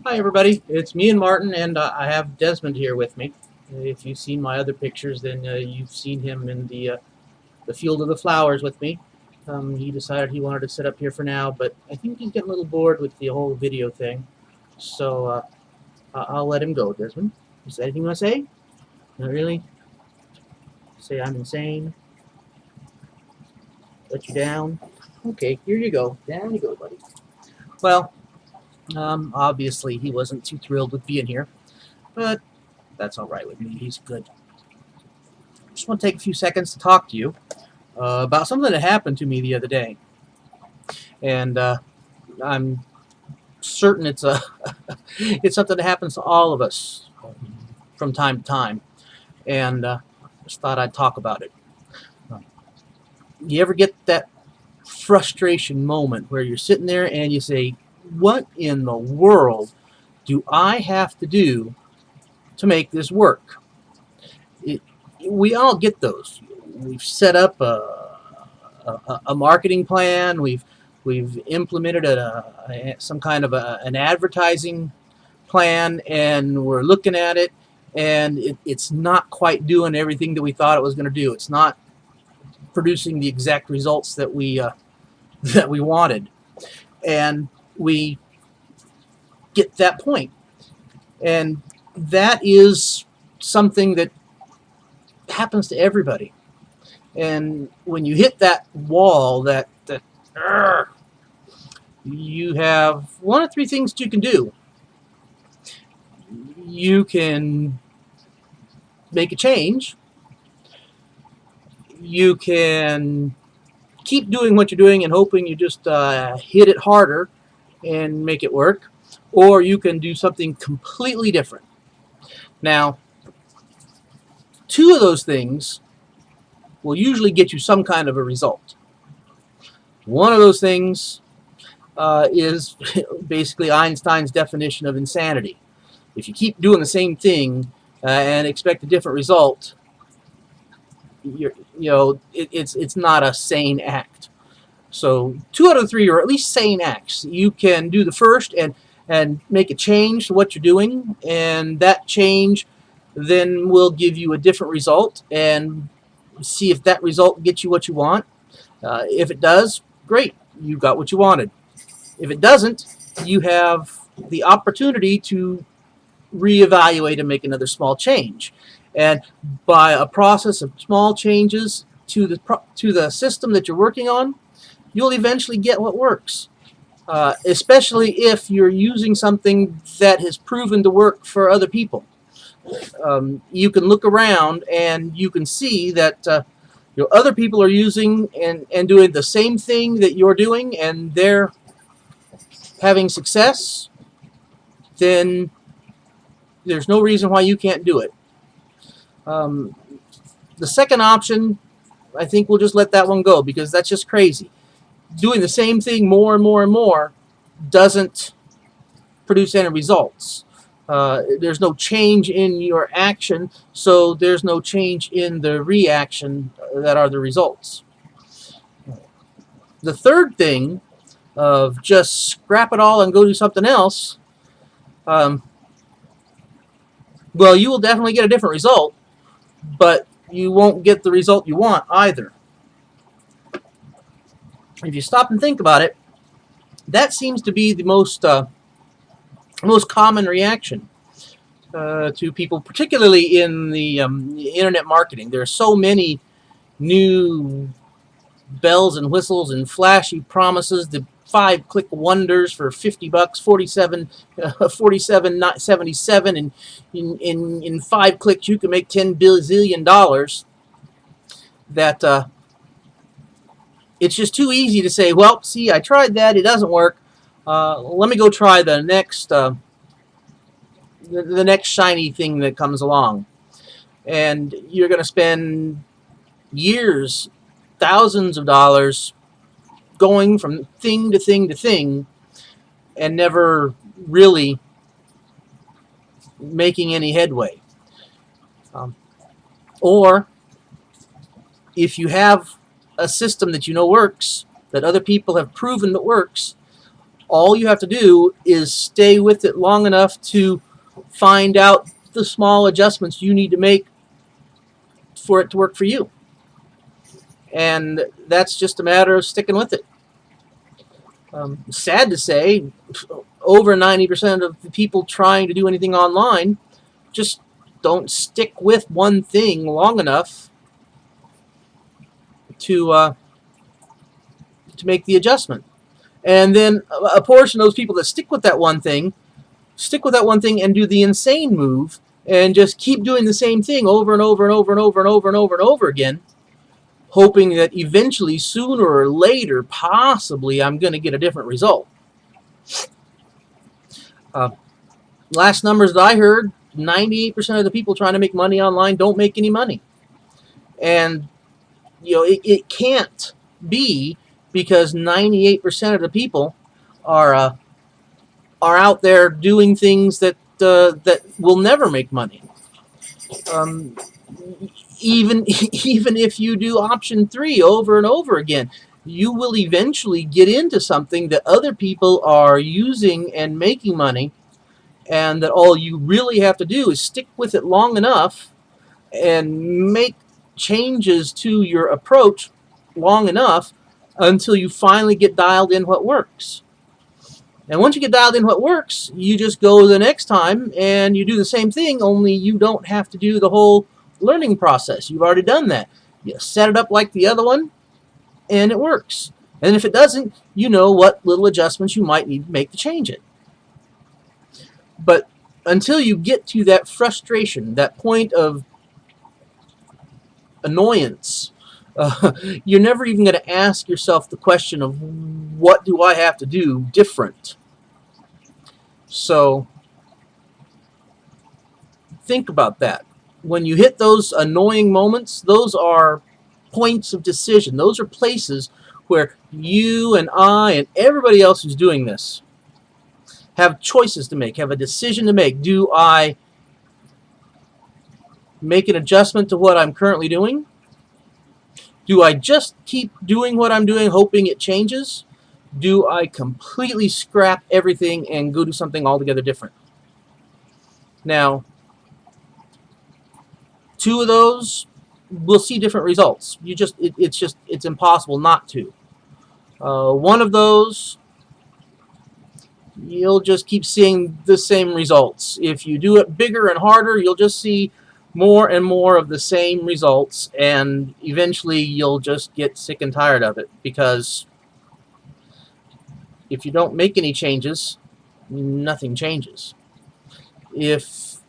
Hi everybody, it's me and Martin, and I have Desmond here with me. If you've seen my other pictures, then you've seen him in the field of the flowers with me. He decided he wanted to sit up here for now, but I think he's getting a little bored with the whole video thing, so I'll let him go. Desmond, is there anything you want to say? Not really. Say I'm insane. Let you down. Okay, here you go. Down you go, buddy. Well, obviously he wasn't too thrilled with being here, but that's all right with me. He's good. Just want to take a few seconds to talk to you about something that happened to me the other day, and I'm certain it's a it's something that happens to all of us from time to time, and just thought I'd talk about it. You ever get that frustration moment where you're sitting there and you say, "What in the world do I have to do to make this work?" It, we all get those. We've set up a marketing plan. We've implemented some kind of an advertising plan, and we're looking at it, and it's not quite doing everything that we thought it was going to do. It's not producing the exact results that we that we wanted, and we get that point, and that is something that happens to everybody. And when you hit that wall, you have one of three things you can do. You can make a change. You can keep doing what you're doing and hoping you just hit it harder and make it work. Or you can do something completely different. Now, two of those things will usually get you some kind of a result. One of those things is basically Einstein's definition of insanity. If you keep doing the same thing and expect a different result, it's not a sane act. So 2 out of 3 are at least sane acts. You can do the first and make a change to what you're doing, and that change then will give you a different result, and see if that result gets you what you want. If it does, great, you got what you wanted. If it doesn't, you have the opportunity to reevaluate and make another small change. And by a process of small changes to the system that you're working on, you'll eventually get what works. Especially if you're using something that has proven to work for other people. You can look around and you can see that other people are using and doing the same thing that you're doing, and they're having success. Then there's no reason why you can't do it. The second option, I think we'll just let that one go, because that's just crazy. Doing the same thing more and more and more doesn't produce any results. There's no change in your action, so there's no change in the reaction that are the results. The third thing of just scrap it all and go do something else, well, you will definitely get a different result, but you won't get the result you want either. If you stop and think about it, that seems to be the most common reaction to people, particularly in the internet marketing. There are so many new bells and whistles and flashy promises, the 5-click wonders for $50, 47.77, and in 5 clicks you can make $10 billion. That it's just too easy to say, well, see, I tried that, it doesn't work. Let me go try the next shiny thing that comes along, and you're going to spend years, thousands of dollars, going from thing to thing to thing, and never really making any headway. Or if you have a system that you know works, that other people have proven that works, All you have to do is stay with it long enough to find out the small adjustments you need to make for it to work for you. And that's just a matter of sticking with it. Sad to say, over 90% of the people trying to do anything online just don't stick with one thing long enough to make the adjustment. And then a portion of those people that stick with that one thing and do the insane move and just keep doing the same thing over and over and over and over and over and over and over again, hoping that eventually, sooner or later, possibly, I'm going to get a different result. Last numbers that I heard, 98% of the people trying to make money online don't make any money. And, it can't be, because 98% of the people are out there doing things that will never make money. Even if you do option 3 over and over again, you will eventually get into something that other people are using and making money, and that all you really have to do is stick with it long enough and make changes to your approach long enough until you finally get dialed in what works. And once you get dialed in what works, you just go the next time and you do the same thing, only you don't have to do the whole learning process. You've already done that. You set it up like the other one, and it works. And if it doesn't, you know what little adjustments you might need to make to change it. But until you get to that frustration, that point of annoyance, you're never even going to ask yourself the question of, what do I have to do different? So think about that. When you hit those annoying moments, those are points of decision. Those are places where you and I and everybody else who's doing this have choices to make, have a decision to make. Do I make an adjustment to what I'm currently doing? Do I just keep doing what I'm doing, hoping it changes? Do I completely scrap everything and go do something altogether different? Now, 2 of those will see different results. It's impossible not to. 1 of those, you'll just keep seeing the same results. If you do it bigger and harder, you'll just see more and more of the same results, and eventually you'll just get sick and tired of it, because if you don't make any changes, nothing changes. If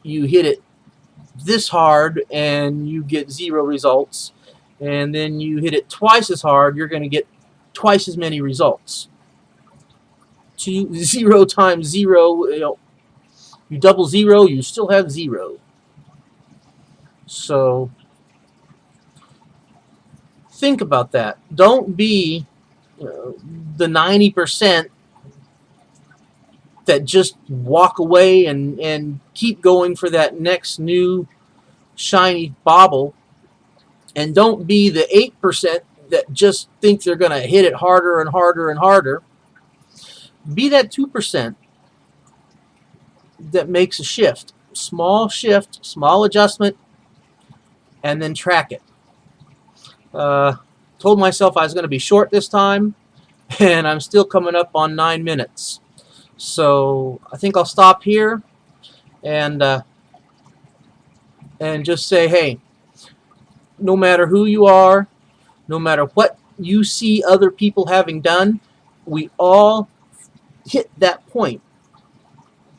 you hit it this hard and you get 0 results, and then you hit it twice as hard, you're going to get twice as many results. 0 times 0, you double 0, you still have 0. So think about that. Don't be the 90% that just walk away and keep going for that next new shiny bauble, and don't be the 8% that just think they're going to hit it harder and harder and harder. Be that 2% that makes a shift, small adjustment, and then track it. Told myself I was going to be short this time, and I'm still coming up on 9 minutes. So I think I'll stop here and just say, hey, no matter who you are, no matter what you see other people having done, we all hit that point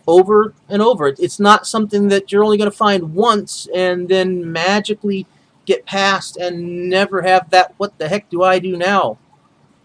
over and over. It's not something that you're only going to find once and then magically get past and never have that "what the heck do I do now"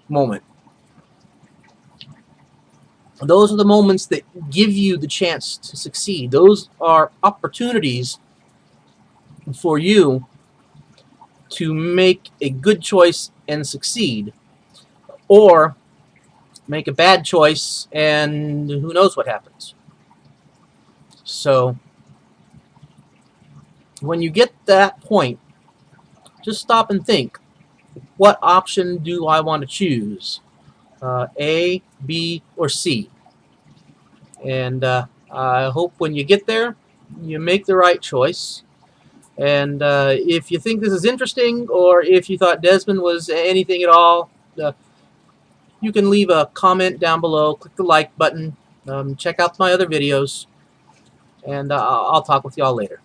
moment. Those are the moments that give you the chance to succeed. Those are opportunities for you to make a good choice and succeed, or make a bad choice and who knows what happens. So when you get that point, just stop and think, what option do I want to choose? A, B, or C. And I hope when you get there, you make the right choice. And if you think this is interesting, or if you thought Desmond was anything at all, you can leave a comment down below. Click the like button. Check out my other videos. And I'll talk with y'all later.